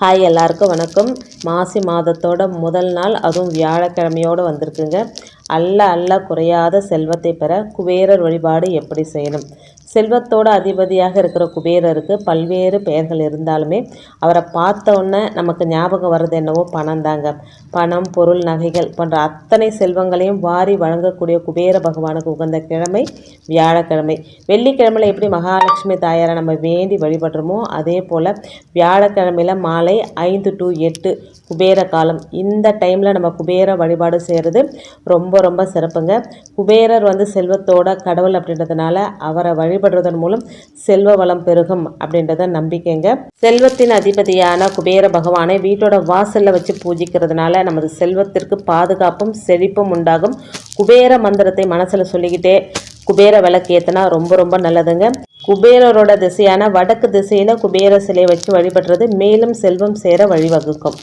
Hi, எல்லாருக்கும் வணக்கம். மாசி மாதத்தோட முதல் நாள், அதுவும் வியாழக்கிழமையோடு வந்திருக்குங்க. அல்ல குறையாத செல்வத்தை பெற குபேரர் வழிபாடு எப்படி செய்யணும்? செல்வத்தோட அதிபதியாக இருக்கிற குபேரருக்கு பல்வேறு பெயர்கள் இருந்தாலுமே அவரை பார்த்தோன்னே நமக்கு ஞாபகம் வர்றது என்னவோ பணம் தாங்க. பணம், பொருள், நகைகள் போன்ற அத்தனை செல்வங்களையும் வாரி வழங்கக்கூடிய குபேர பகவானுக்கு உகந்த கிழமை வியாழக்கிழமை. வெள்ளிக்கிழமையில் எப்படி மகாலட்சுமி தாயாரை நம்ம வேண்டி வழிபடுறோமோ அதே போல் வியாழக்கிழமையில் மாலை 5 to 8 குபேர காலம். இந்த டைமில் நம்ம குபேர வழிபாடு செய்கிறது ரொம்ப சிறப்புங்க. குபேரர் செல்வத்தோட கடவுள் அப்படின்றதுனால அவரை வழிபடுறதன் மூலம் செல்வ வளம் பெருகும் அப்படின்றத நம்பிக்கைங்க. செல்வத்தின் அதிபதியான குபேர பகவானை வீட்டோட வாசலில் வச்சு பூஜிக்கிறதுனால நமது செல்வத்திற்கு பாதுகாப்பும் செழிப்பும் உண்டாகும். குபேர மந்திரத்தை மனசில் சொல்லிக்கிட்டே குபேர விளக்கு ஏற்றினா ரொம்ப நல்லதுங்க. குபேரரோட திசையான வடக்கு திசையில் குபேர சிலையை வச்சு வழிபடுறது மேலும் செல்வம் சேர வழிவகுக்கும்.